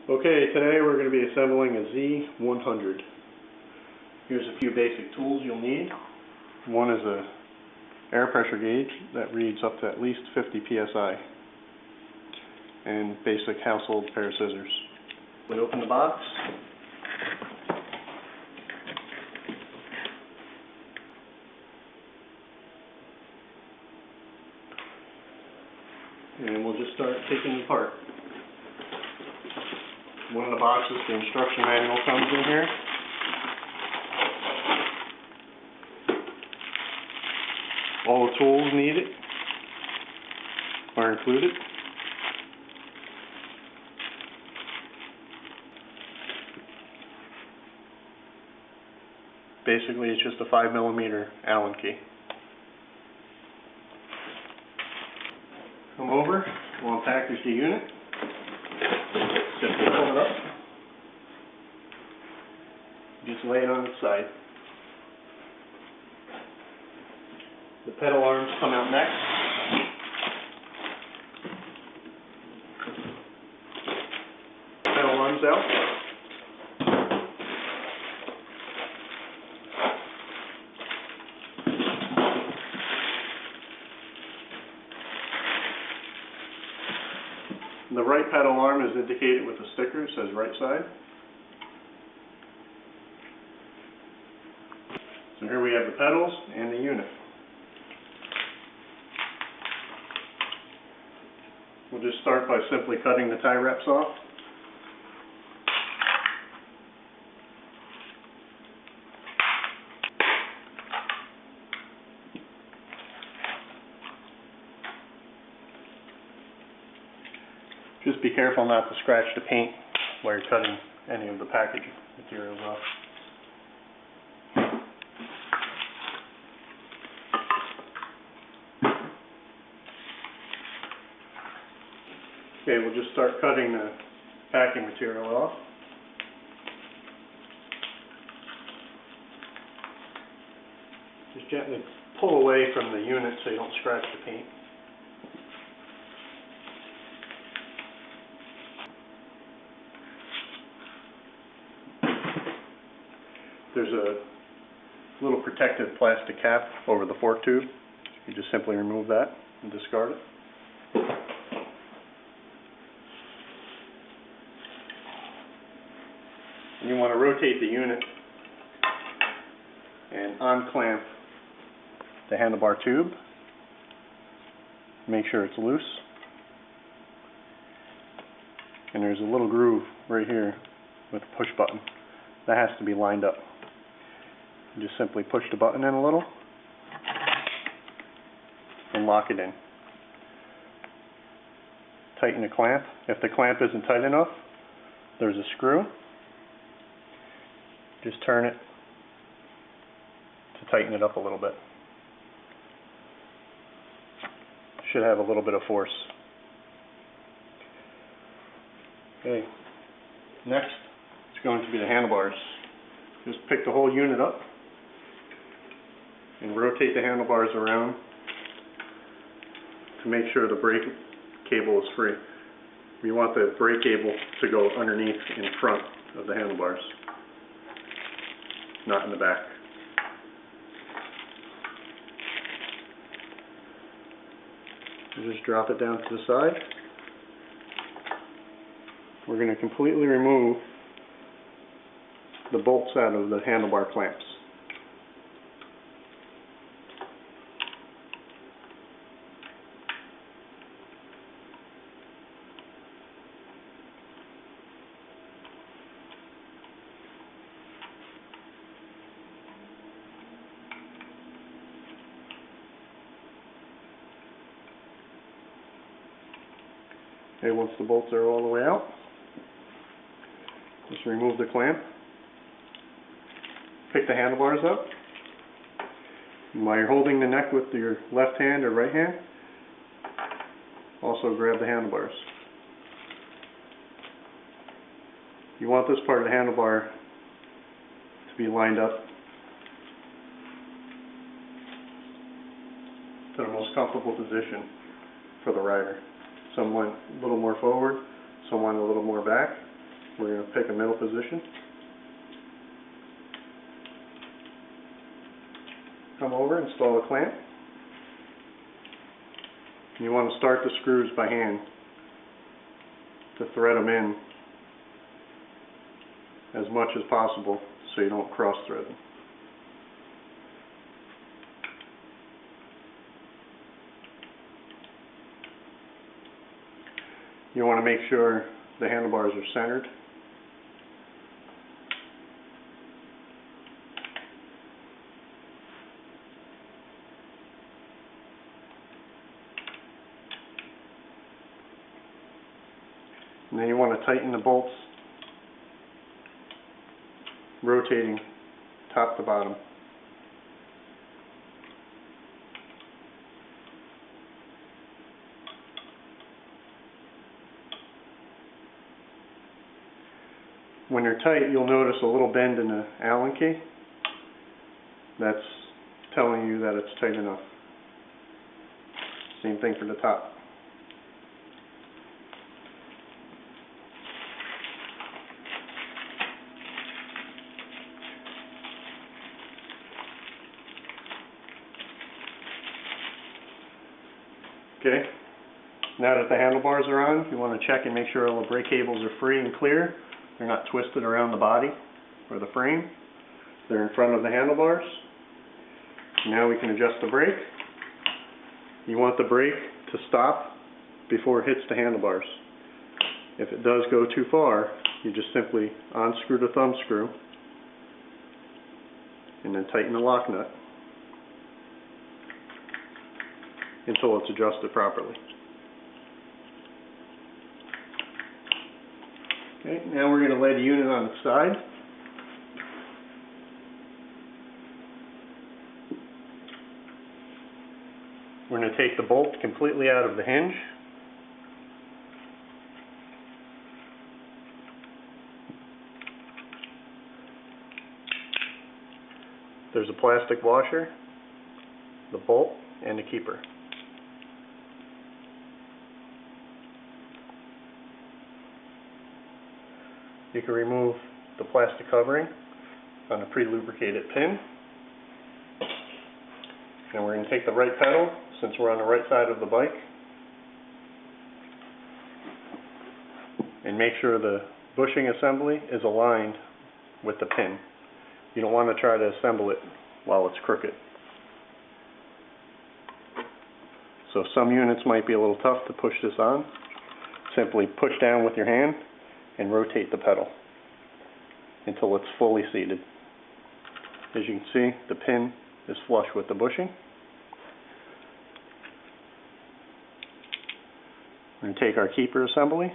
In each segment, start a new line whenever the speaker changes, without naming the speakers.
Okay, today we're going to be assembling a Z100. Here's a few basic tools you'll need. One is a air pressure gauge that reads up to at least 50 psi, and basic household pair of scissors. We open the box. And we'll just start taking it apart. One of the boxes, the instruction manual comes in here. All the tools needed are included. Basically, it's just a 5mm Allen key. Come over, we'll unpackage the unit. Simply pull it up. Just lay it on its side. The pedal arms come out next. Pedal arms out. The right pedal arm is indicated with a sticker, it says right side. So here we have the pedals and the unit. We'll just start by simply cutting the tie wraps off. Just be careful not to scratch the paint while you're cutting any of the packaging materials off. Okay, we'll just start cutting the packing material off. Just gently pull away from the unit so you don't scratch the paint. There's a little protective plastic cap over the fork tube. You just simply remove that and discard it. And you want to rotate the unit and unclamp the handlebar tube. Make sure it's loose. And there's a little groove right here with a push button. That has to be lined up. You just simply push the button in a little and lock it in. Tighten the clamp. If the clamp isn't tight enough, there's a screw. Just turn it to tighten it up a little bit. Should have a little bit of force. Okay. Next, it's going to be the handlebars. Just pick the whole unit up and rotate the handlebars around to make sure the brake cable is free. We want the brake cable to go underneath in front of the handlebars, not in the back. You just drop it down to the side. We're going to completely remove the bolts out of the handlebar clamps. Okay, once the bolts are all the way out, just remove the clamp. Pick the handlebars up. And while you're holding the neck with your left hand or right hand, also grab the handlebars. You want this part of the handlebar to be lined up to the most comfortable position for the rider. Some went a little more forward, some went a little more back. We're going to pick a middle position. Come over, install a clamp. You want to start the screws by hand to thread them in as much as possible so you don't cross thread them. You want to make sure the handlebars are centered. And then you want to tighten the bolts, rotating top to bottom. When they're tight, you'll notice a little bend in the Allen key. That's telling you that it's tight enough. Same thing for the top. Okay, now that the handlebars are on, you want to check and make sure all the brake cables are free and clear. They're not twisted around the body or the frame. They're in front of the handlebars. Now we can adjust the brake. You want the brake to stop before it hits the handlebars. If it does go too far, you just simply unscrew the thumb screw and then tighten the lock nut until it's adjusted properly. Okay, now we're going to lay the unit on its side. We're going to take the bolt completely out of the hinge. There's a plastic washer, the bolt, and the keeper. You can remove the plastic covering on a pre-lubricated pin. And we're going to take the right pedal, since we're on the right side of the bike, and make sure the bushing assembly is aligned with the pin. You don't want to try to assemble it while it's crooked. So some units might be a little tough to push this on. Simply push down with your hand and rotate the pedal until it's fully seated. As you can see, the pin is flush with the bushing. We're going to take our keeper assembly,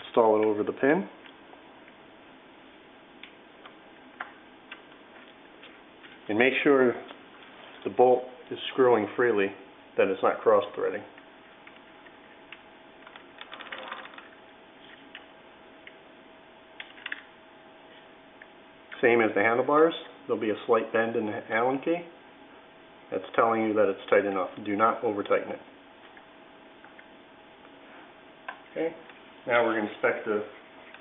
install it over the pin, and make sure the bolt is screwing freely, that it's not cross-threading. Same as the handlebars, there'll be a slight bend in the Allen key. That's telling you that it's tight enough. Do not over-tighten it. Okay, now we're going to inspect the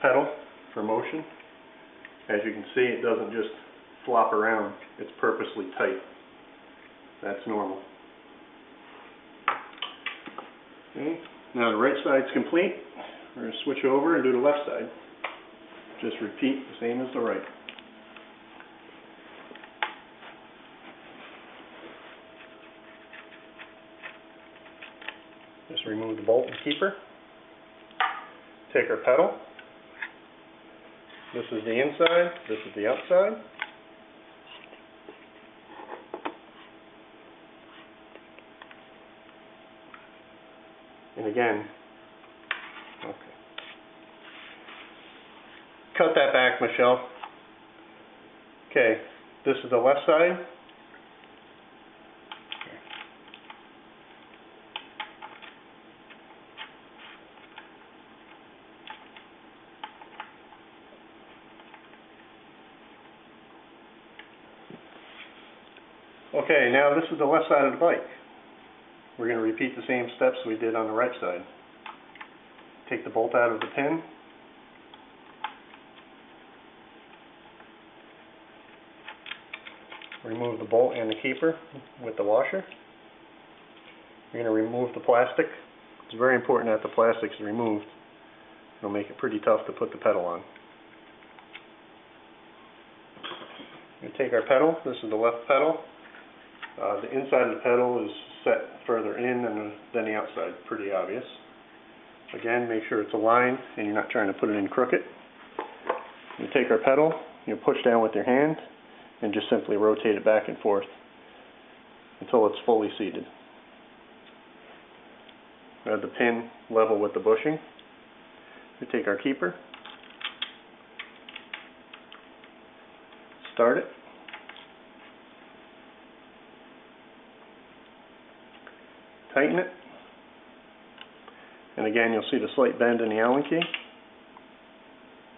pedal for motion. As you can see, it doesn't just flop around, it's purposely tight. That's normal. Okay, now the right side's complete. We're going to switch over and do the left side. Just repeat the same as the right. Just remove the bolt and keeper. Take our pedal. This is the inside, this is the outside. And again, okay. Cut that back, Michelle. Okay, this is the left side. Okay, now this is the left side of the bike. We're going to repeat the same steps we did on the right side. Take the bolt out of the pin, remove the bolt and the keeper with the washer. You're going to remove the plastic. It's very important that the plastic is removed. It'll make it pretty tough to put the pedal on. We take our pedal. This is the left pedal. The inside of the pedal is set further in than the outside. Pretty obvious. Again, make sure it's aligned and you're not trying to put it in crooked. You take our pedal, you push down with your hand, and just simply rotate it back and forth until it's fully seated. We have the pin level with the bushing. We take our keeper, start it, tighten it, and again you'll see the slight bend in the Allen key.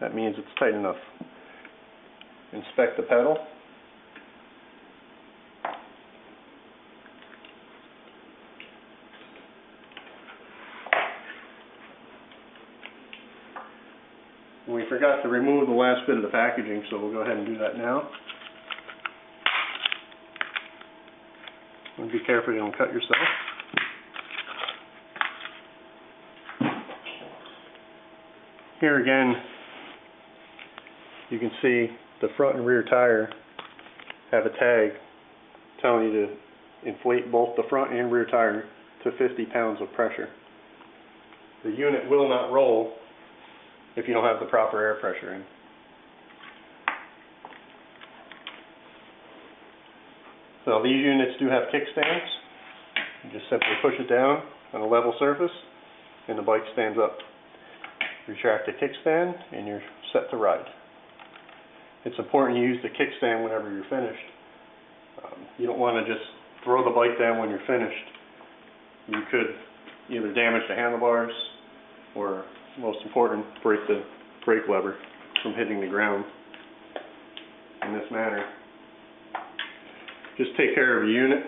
That means it's tight enough. Inspect the pedal. We forgot to remove the last bit of the packaging, so we'll go ahead and do that now. And be careful you don't cut yourself. Here again, you can see the front and rear tire have a tag telling you to inflate both the front and rear tire to 50 pounds of pressure. The unit will not roll if you don't have the proper air pressure in. So these units do have kickstands. You just simply push it down on a level surface and the bike stands up. Retract the kickstand and you're set to ride. It's important you use the kickstand whenever you're finished. You don't want to just throw the bike down when you're finished. You could either damage the handlebars or, most important, break the brake lever from hitting the ground in this manner. Just take care of your unit.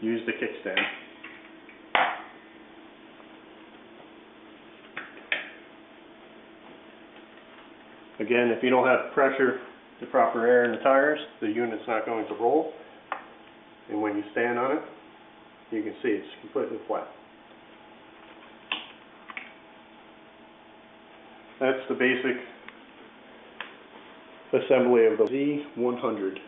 Use the kickstand. Again, if you don't have pressure, the proper air in the tires, the unit's not going to roll. And when you stand on it, you can see it's completely flat. That's the basic assembly of the Z100.